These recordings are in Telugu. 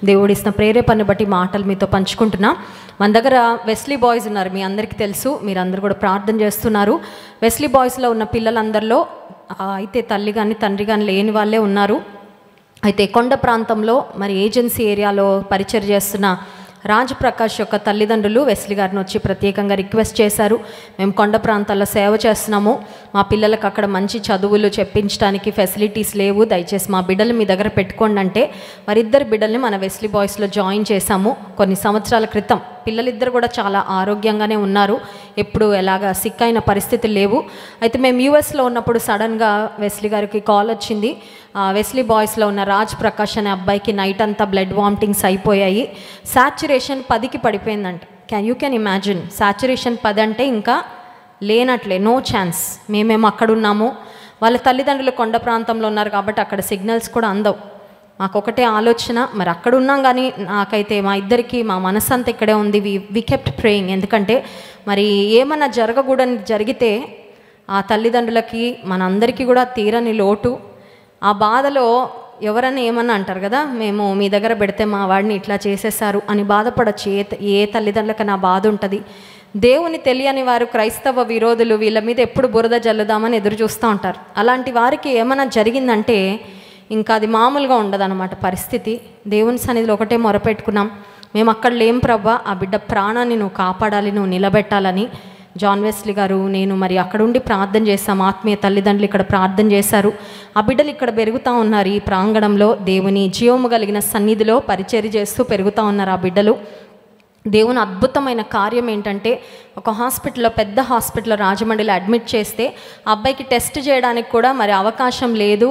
దేవుడు ఇస్తున్న ప్రేరేపణను బట్టి మాటలు మీతో పంచుకుంటున్నా. మన దగ్గర వెస్లీ బాయ్స్ ఉన్నారు, మీ అందరికీ తెలుసు, మీరందరూ కూడా ప్రార్థన చేస్తున్నారు. వెస్లీ బాయ్స్లో ఉన్న పిల్లలందరిలో అయితే తల్లి కానీ తండ్రి కానీ లేని వాళ్ళే ఉన్నారు. అయితే కొండ ప్రాంతంలో మరి ఏజెన్సీ ఏరియాలో పరిచయం చేస్తున్న రాజప్రకాష్ యొక్క తల్లిదండ్రులు వెస్లీ గారిని వచ్చి ప్రత్యేకంగా రిక్వెస్ట్ చేశారు. మేము కొండ ప్రాంతాల్లో సేవ చేస్తున్నాము, మా పిల్లలకు అక్కడ మంచి చదువులు చెప్పించడానికి ఫెసిలిటీస్ లేవు, దయచేసి మా బిడ్డలు మీ దగ్గర పెట్టుకోండి అంటే వారిద్దరు బిడ్డల్ని మన వెస్లీ బాయ్స్లో జాయిన్ చేశాము కొన్ని సంవత్సరాల క్రితం. పిల్లలిద్దరు కూడా చాలా ఆరోగ్యంగానే ఉన్నారు, ఎప్పుడు ఎలాగా సిక్ అయిన పరిస్థితులు లేవు. అయితే మేము యూఎస్లో ఉన్నప్పుడు సడన్గా వెస్లీ గారికి కాల్ వచ్చింది. వెస్లీ బాయ్స్లో ఉన్న రాజ్ ప్రకాష్ అనే అబ్బాయికి నైట్ అంతా బ్లడ్ వామిటింగ్స్ అయిపోయాయి, సాచురేషన్ 10కి పడిపోయిందంట. యూ కెన్ ఇమాజిన్, సాచురేషన్ 10 అంటే ఇంకా లేనట్లే, నో ఛాన్స్. మేమేమో అక్కడ ఉన్నాము, వాళ్ళ తల్లిదండ్రులు కొండ ప్రాంతంలో ఉన్నారు కాబట్టి అక్కడ సిగ్నల్స్ కూడా అందవు. మాకు ఒకటే ఆలోచన, మరి అక్కడ ఉన్నాం కానీ నాకైతే మా ఇద్దరికి మా మనసు అంతా ఇక్కడే ఉంది. We kept praying. ఎందుకంటే మరి ఏమన్నా జరగకూడని జరిగితే ఆ తల్లిదండ్రులకి మనందరికీ కూడా తీరని లోటు. ఆ బాధలో ఎవరైనా ఏమన్నా అంటారు కదా, మేము మీ దగ్గర పెడితే మా వాడిని ఇట్లా చేసేసారు అని బాధపడచ్చు. ఏ తల్లిదండ్రులకన్నా బాధ ఉంటుంది. దేవుని తెలియని వారు, క్రైస్తవ విరోధులు, వీళ్ళ మీద ఎప్పుడు బురద జల్లుదామని ఎదురు చూస్తూ ఉంటారు. అలాంటి వారికి ఏమైనా జరిగిందంటే ఇంకా అది మామూలుగా ఉండదన్నమాట పరిస్థితి. దేవుని సన్నిధిలో ఒకటే మొరపెట్టుకున్నాం, మేము అక్కడ లేం ప్రభా, ఆ బిడ్డ ప్రాణాన్ని నువ్వు కాపాడాలి, నువ్వు నిలబెట్టాలని. జాన్ వెస్లీ గారు నేను మరి అక్కడ ఉండి ప్రార్థన చేస్తాం. ఆత్మీయ తల్లిదండ్రులు ఇక్కడ ప్రార్థన చేశారు. ఆ బిడ్డలు ఇక్కడ పెరుగుతూ ఉన్నారు. ఈ ప్రాంగణంలో దేవుని జీవము కలిగిన సన్నిధిలో పరిచర్య చేస్తూ పెరుగుతూ ఉన్నారు ఆ బిడ్డలు. దేవుని అద్భుతమైన కార్యం ఏంటంటే, ఒక హాస్పిటల్లో, పెద్ద హాస్పిటల్లో రాజమండ్రిలో అడ్మిట్ చేస్తే ఆ అబ్బాయికి టెస్ట్ చేయడానికి కూడా మరి అవకాశం లేదు,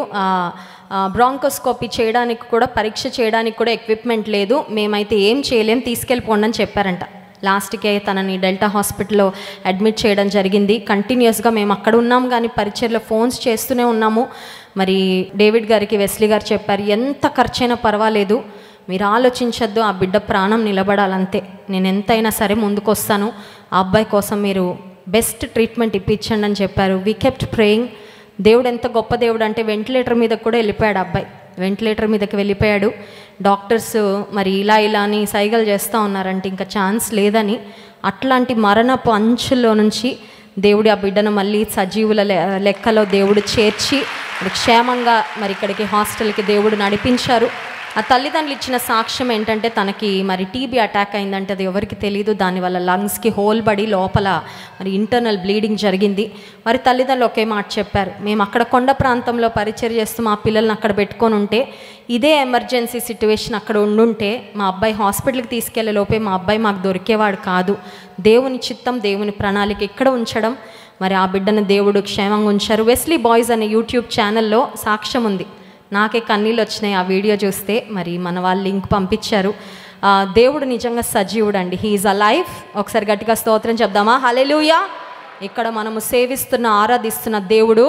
బ్రాంకోస్కోపీ చేయడానికి కూడా, పరీక్ష చేయడానికి కూడా ఎక్విప్మెంట్ లేదు. మేమైతే ఏం చేయలేం, తీసుకెళ్ళిపోండి అని చెప్పారంట. లాస్ట్కే తనని డెల్టా హాస్పిటల్లో అడ్మిట్ చేయడం జరిగింది. కంటిన్యూస్గా మేము అక్కడ ఉన్నాం కానీ పరిచర్లో ఫోన్స్ చేస్తూనే ఉన్నాము. మరి డేవిడ్ గారికి వెస్లీ గారు చెప్పారు, ఎంత ఖర్చైనా పర్వాలేదు, మీరు ఆలోచించద్దు, ఆ బిడ్డ ప్రాణం నిలబడాలంతే, నేను ఎంతైనా సరే ముందుకు వస్తాను, ఆ అబ్బాయి కోసం మీరు బెస్ట్ ట్రీట్మెంట్ ఇప్పించండి అని చెప్పారు. We kept praying. దేవుడు ఎంత గొప్ప దేవుడు అంటే వెంటిలేటర్ మీద కూడా వెళ్ళిపోయాడు అబ్బాయి. వెంటిలేటర్ మీదకి వెళ్ళిపోయాడు. డాక్టర్స్ మరి ఇలా అని సైగలు చేస్తూ ఉన్నారంటే ఇంకా ఛాన్స్ లేదని. అట్లాంటి మరణపు అంచుల్లో నుంచి దేవుడు ఆ బిడ్డను మళ్ళీ సజీవుల లెక్కలో దేవుడు చేర్చి క్షేమంగా మరి ఇక్కడికి హాస్టల్కి దేవుడు నడిపించారు. ఆ తల్లిదండ్రులు ఇచ్చిన సాక్ష్యం ఏంటంటే, తనకి మరి టీబీ అటాక్ అయిందంటే అది ఎవరికి తెలియదు. దానివల్ల లంగ్స్కి హోల్ పడి లోపల మరి ఇంటర్నల్ బ్లీడింగ్ జరిగింది. మరి తల్లిదండ్రులు ఒకే మాట చెప్పారు, మేము అక్కడ కొండ ప్రాంతంలో పరిచర్య చేస్తూ మా పిల్లల్ని అక్కడ పెట్టుకొని ఉంటే, ఇదే ఎమర్జెన్సీ సిచ్యువేషన్ అక్కడ ఉండుంటే మా అబ్బాయి హాస్పిటల్కి తీసుకెళ్లే లోపే మా అబ్బాయి మాకు దొరికేవాడు కాదు. దేవుని చిత్తం, దేవుని ప్రణాళిక ఇక్కడ ఉంచడం, మరి ఆ బిడ్డను దేవుడు క్షేమంగా ఉంచారు. వెస్లీ బాయ్స్ అనే యూట్యూబ్ ఛానల్లో సాక్ష్యం ఉంది. నాకే కన్నీళ్ళు వచ్చినాయి ఆ వీడియో చూస్తే. మరి మన వాళ్ళు లింక్ పంపించారు. దేవుడు నిజంగా సజీవుడు అండి, హీ ఈజ్ అలైవ్. ఒకసారి గట్టిగా స్తోత్రం చెప్దామా, హల్లెలూయా. ఇక్కడ మనము సేవిస్తున్న, ఆరాధిస్తున్న దేవుడు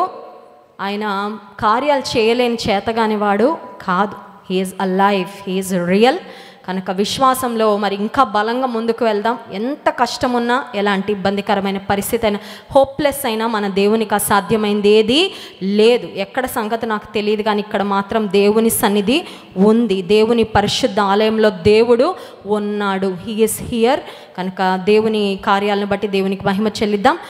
ఆయన కార్యాలు చేయలేని చేతగాని వాడు కాదు. He is alive, he is real. కనుక విశ్వాసంలో మరి ఇంకా బలంగా ముందుకు వెళ్దాం. ఎంత కష్టమున్నా, ఎలాంటి ఇబ్బందికరమైన పరిస్థితి అయినా, హోప్లెస్ అయినా మన దేవునికి అసాధ్యమైంది ఏది లేదు. ఎక్కడ సంగతి నాకు తెలియదు కానీ ఇక్కడ మాత్రం దేవుని సన్నిధి ఉంది. దేవుని పరిశుద్ధ ఆలయంలో దేవుడు ఉన్నాడు. He is here. కనుక దేవుని కార్యాలను బట్టి దేవునికి మహిమ చెల్లిద్దాం.